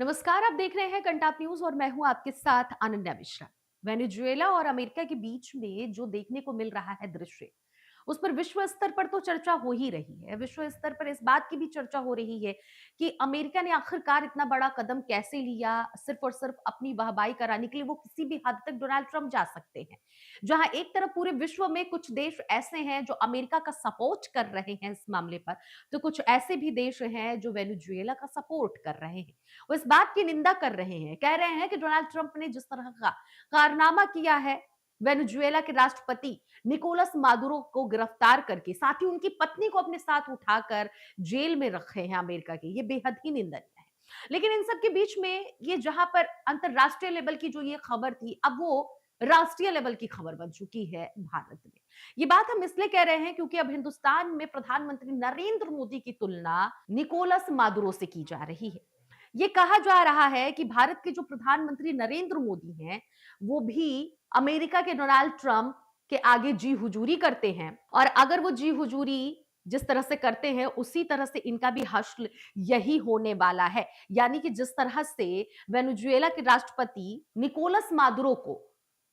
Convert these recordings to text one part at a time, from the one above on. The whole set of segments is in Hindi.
नमस्कार, आप देख रहे हैं कंटाप न्यूज और मैं हूं आपके साथ अनन्या मिश्रा। वेनेजुएला और अमेरिका के बीच में जो देखने को मिल रहा है दृश्य, उस पर विश्व स्तर पर तो चर्चा हो ही रही है। विश्व स्तर पर इस बात की भी चर्चा हो रही है कि अमेरिका ने आखिरकार इतना बड़ा कदम कैसे लिया, सिर्फ और सिर्फ अपनी वाहवाही कराने के लिए वो किसी भी हद तक डोनाल्ड ट्रंप जा सकते हैं। जहां एक तरफ पूरे विश्व में कुछ देश ऐसे हैं जो अमेरिका का सपोर्ट कर रहे हैं इस मामले पर, तो कुछ ऐसे भी देश हैं जो वेनेजुएला का सपोर्ट कर रहे हैं। वो इस बात की निंदा कर रहे हैं, कह रहे हैं कि डोनाल्ड ट्रंप ने जिस तरह का कारनामा किया है, वेनेजुएला के राष्ट्रपति निकोलस मादुरो को गिरफ्तार करके साथ ही उनकी पत्नी को अपने साथ उठाकर जेल में रखे हैं अमेरिका के, ये बेहद ही निंदनीय है। लेकिन इन सब के बीच में ये जहां पर अंतरराष्ट्रीय लेवल की जो ये खबर थी, अब वो राष्ट्रीय लेवल की खबर बन चुकी है भारत में। ये बात हम इसलिए कह रहे हैं क्योंकि अब हिंदुस्तान में प्रधानमंत्री नरेंद्र मोदी की तुलना निकोलस मादुरो से की जा रही है। ये कहा जा रहा है कि भारत के जो प्रधानमंत्री नरेंद्र मोदी हैं, वो भी अमेरिका के डोनाल्ड ट्रंप के आगे जी हुजूरी करते हैं, और अगर वो जी हुजूरी जिस तरह से करते हैं उसी तरह से इनका भी हश्र यही होने वाला है। यानी कि जिस तरह से वेनेजुएला के राष्ट्रपति निकोलस मादुरो को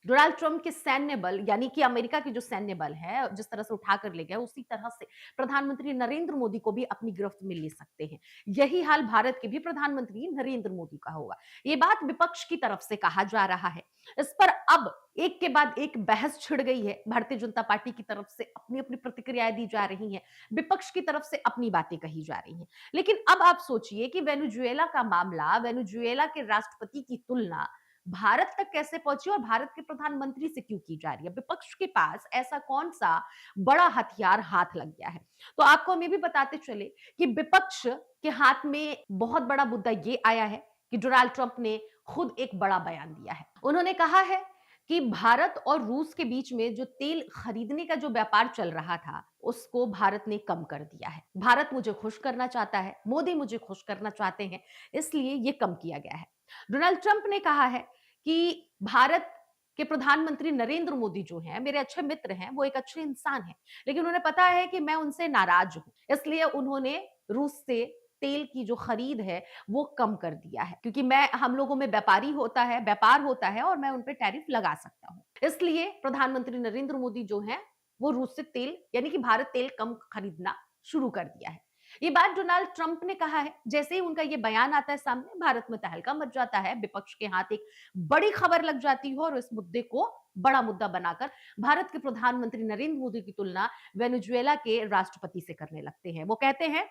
डोनाल्ड ट्रंप के सैन्य बल यानी कि अमेरिका के जो सैन्य बल है जिस तरह से उठाकर ले गए, उसी तरह से प्रधानमंत्री नरेंद्र मोदी को भी अपनी गिरफ्त में ले सकते हैं। यही हाल भारत के भी प्रधानमंत्री नरेंद्र मोदी का होगा। ये बात विपक्ष की तरफ से कहा जा रहा है। इस पर अब एक के बाद एक बहस छिड़ गई है। भारतीय जनता पार्टी की तरफ से अपनी अपनी प्रतिक्रियाएं दी जा रही हैं, विपक्ष की तरफ से अपनी बातें कही जा रही हैं। लेकिन अब आप सोचिए कि वेनेजुएला का मामला, वेनेजुएला के राष्ट्रपति की तुलना भारत तक कैसे पहुंची और भारत के प्रधानमंत्री से क्यों की जा रही है। विपक्ष के पास ऐसा कौन सा बड़ा हथियार हाथ लग गया है। तो आपको हम ये भी बताते चले कि विपक्ष के हाथ में बहुत बड़ा मुद्दा ये आया है कि डोनाल्ड ट्रंप ने खुद एक बड़ा बयान दिया है। उन्होंने कहा है कि भारत और रूस के बीच में जो तेल खरीदने का जो व्यापार चल रहा था, उसको भारत ने कम कर दिया है। भारत मुझे खुश करना चाहता है, मोदी मुझे खुश करना चाहते हैं, इसलिए ये कम किया गया है। डोनाल्ड ट्रंप ने कहा है कि भारत के प्रधानमंत्री नरेंद्र मोदी जो हैं, मेरे अच्छे मित्र हैं, वो एक अच्छे इंसान हैं, लेकिन उन्हें पता है कि मैं उनसे नाराज हूं, इसलिए उन्होंने रूस से तेल की जो खरीद है वो कम कर दिया है, क्योंकि मैं हम लोगों में व्यापार होता है और मैं उन पे टैरिफ लगा सकता हूं। इसलिए प्रधानमंत्री नरेंद्र मोदी जो हैं, वो रूस से तेल यानी कि भारत तेल कम खरीदना शुरू कर दिया है। ये बात डोनाल्ड ट्रंप ने कहा है। जैसे ही उनका ये बयान आता है सामने, भारत में तहलका मच जाता है, विपक्ष के हाथ एक बड़ी खबर लग जाती है और इस मुद्दे को बड़ा मुद्दा बनाकर भारत के प्रधानमंत्री नरेंद्र मोदी की तुलना वेनेजुएला के राष्ट्रपति से करने लगते हैं। वो कहते हैं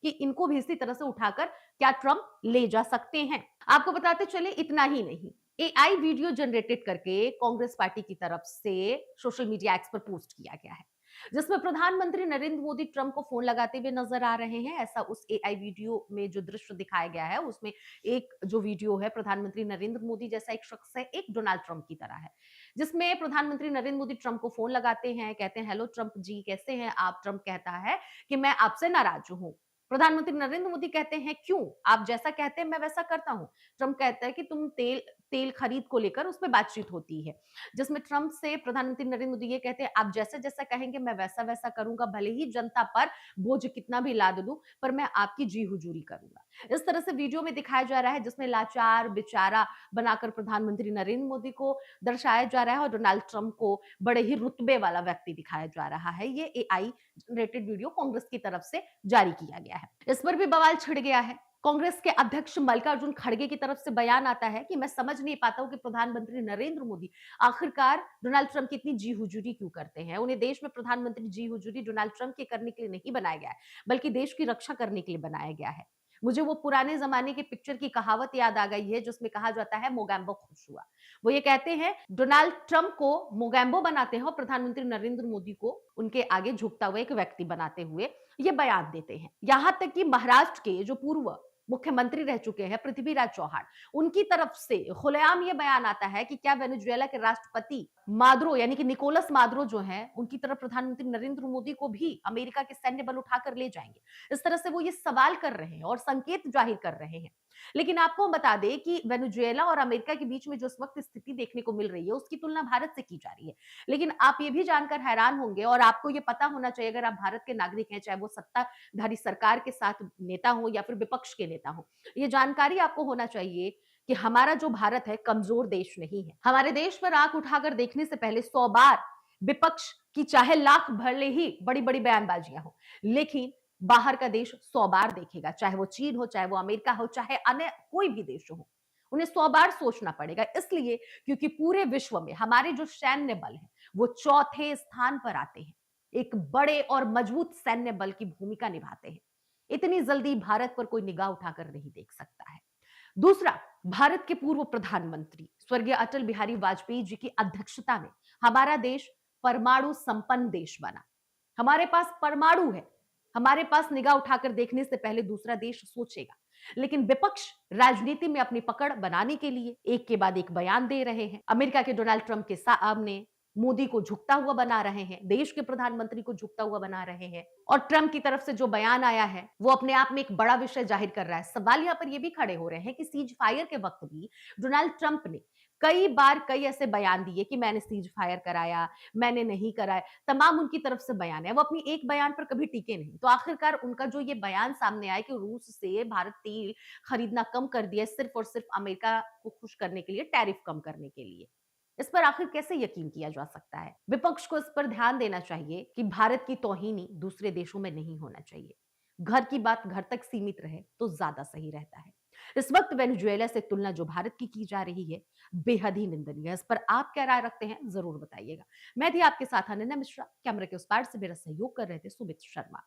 कि इनको भी इसी तरह से उठाकर क्या ट्रंप ले जा सकते हैं। आपको बताते चले इतना ही नहीं, एआई वीडियो जनरेटेड करके कांग्रेस पार्टी की तरफ से सोशल मीडिया एक्स पर पोस्ट किया गया है, जिसमें प्रधानमंत्री नरेंद्र मोदी ट्रंप को फोन लगाते हुए नजर आ रहे हैं। ऐसा उस एआई वीडियो में जो दृश्य दिखाया गया है, उसमें एक जो वीडियो है, प्रधानमंत्री नरेंद्र मोदी जैसा एक शख्स है, एक डोनाल्ड ट्रंप की तरह है, जिसमें प्रधानमंत्री नरेंद्र मोदी ट्रंप को फोन लगाते हैं, कहते हैं हेलो ट्रंप जी कैसे हैं आप। ट्रंप कहता है कि मैं आपसे नाराज हूं। प्रधानमंत्री नरेंद्र मोदी कहते हैं क्यों, आप जैसा कहते हैं मैं वैसा करता हूं। ट्रंप कहता है कि तुम तेल तेल खरीद को लेकर उसमें बातचीत होती है, जिसमें ट्रंप से प्रधानमंत्री नरेंद्र मोदी ये कहते हैं आप जैसा जैसा कहेंगे मैं वैसा वैसा करूंगा, भले ही जनता पर बोझ कितना भी लाद दूं, पर मैं आपकी जी हुजूरी करूंगा। इस तरह से वीडियो में दिखाया जा रहा है, जिसमें लाचार बेचारा बनाकर प्रधानमंत्री नरेंद्र मोदी को दर्शाया जा रहा है और डोनाल्ड ट्रंप को बड़े ही रुतबे वाला व्यक्ति दिखाया जा रहा है। ये एआई जनरेटेड वीडियो कांग्रेस की तरफ से जारी किया गया है। इस पर भी बवाल छिड़ गया है। कांग्रेस के अध्यक्ष मल्लिकार्जुन खड़गे की तरफ से बयान आता है कि मैं समझ नहीं पाता हूं कि प्रधानमंत्री नरेंद्र मोदी आखिरकार डोनाल्ड ट्रंप की इतनी जी हुजूरी क्यों करते हैं। उन्हें देश में प्रधानमंत्री जी हुजूरी डोनाल्ड ट्रंप के करने के लिए नहीं बनाया गया है, बल्कि देश की रक्षा करने के लिए बनाया गया है। मुझे वो पुराने जमाने के पिक्चर की कहावत याद आ गई है, जिसमें कहा जाता है मोगैम्बो खुश हुआ। वो ये कहते हैं डोनाल्ड ट्रंप को मोगैम्बो बनाते हैं और प्रधानमंत्री नरेंद्र मोदी को उनके आगे झुकता हुआ एक व्यक्ति बनाते हुए ये बयान देते हैं। यहां तक कि महाराष्ट्र के जो पूर्व मुख्यमंत्री रह चुके हैं पृथ्वीराज चौहान, उनकी तरफ से खुलेआम ये बयान आता है कि क्या वेनेजुएला के राष्ट्रपति मादुरो यानी कि निकोलस मादुरो जो हैं, उनकी तरफ प्रधानमंत्री नरेंद्र मोदी को भी अमेरिका के सैन्य बल उठाकर ले जाएंगे। इस तरह से वो ये सवाल कर रहे हैं और संकेत जाहिर कर रहे हैं। लेकिन आपको हम बता दें कि वेनेजुएला और अमेरिका के बीच में जो इस वक्त स्थिति देखने को मिल रही है, उसकी तुलना भारत से की जा रही है। लेकिन आप ये भी जानकर हैरान होंगे और आपको ये पता होना चाहिए, अगर आप भारत के नागरिक हैं, चाहे वो सत्ताधारी सरकार के साथ नेता हो या फिर विपक्ष के नेता हो, ये जानकारी आपको होना चाहिए कि हमारा जो भारत है कमजोर देश नहीं है। हमारे देश पर आंख उठाकर देखने से पहले 100 बार विपक्ष की चाहे लाख भले ही बड़ी-बड़ी बयानबाजियां हो, लेकिन बाहर का देश 100 बार देखेगा, चाहे वो चीन हो, चाहे वो अमेरिका हो, चाहे अन्य कोई भी देश हो। उन्हें 100 बार सोचना पड़ेगा, इसलिए क्योंकि पूरे विश्व में हमारे जो सैन्य बल हैं, वो चौथे स्थान पर आते हैं। एक बड़े और मजबूत सैन्य बल की भूमिका निभाते हैं। इतनी जल्दी भारत पर कोई निगाह उठाकर नहीं देख सकता है। दूसरा, भारत के पूर्व प्रधानमंत्री स्वर्गीय अटल बिहारी वाजपेयी जी की अध्यक्षता में हमारा देश परमाणु संपन्न देश बना। हमारे पास परमाणु है। हमारे पास निगाह उठाकर देखने से पहले दूसरा देश सोचेगा। लेकिन विपक्ष राजनीति में अपनी पकड़ बनाने के लिए एक के बाद एक बयान दे रहे हैं। अमेरिका के डोनाल्ड ट्रंप के सामने मोदी को झुकता हुआ बना रहे हैं, देश के प्रधानमंत्री को झुकता हुआ बना रहे हैं, और ट्रंप की तरफ से जो बयान आया है वो अपने आप में एक बड़ा विषय जाहिर कर रहा है। सवाल यहां पर ये भी खड़े हो रहे हैं कि सीज फायर के वक्त भी डोनाल्ड ट्रंप ने कई बार कई ऐसे बयान दिए कि मैंने सीज फायर कराया, मैंने नहीं कराया, तमाम उनकी तरफ से बयान है, वो अपनी एक बयान पर कभी टिके नहीं। तो आखिरकार उनका जो ये बयान सामने आया कि रूस से भारत तेल खरीदना कम कर दिया सिर्फ और सिर्फ अमेरिका को खुश करने के लिए, टैरिफ कम करने के लिए, इस पर आखिर कैसे यकीन किया जा सकता है? विपक्ष को इस पर ध्यान देना चाहिए कि भारत की तौहीनी दूसरे देशों में नहीं होना चाहिए। घर की बात घर तक सीमित रहे तो ज्यादा सही रहता है। इस वक्त वेनेजुएला से तुलना जो भारत की जा रही है, बेहद ही निंदनीय है। इस पर आप क्या राय रखते हैं, जरूर बताइएगा। मैं थी आपके साथ अनन्या मिश्रा, कैमरे के उस पार से मेरा सहयोग कर रहे थे सुमित शर्मा।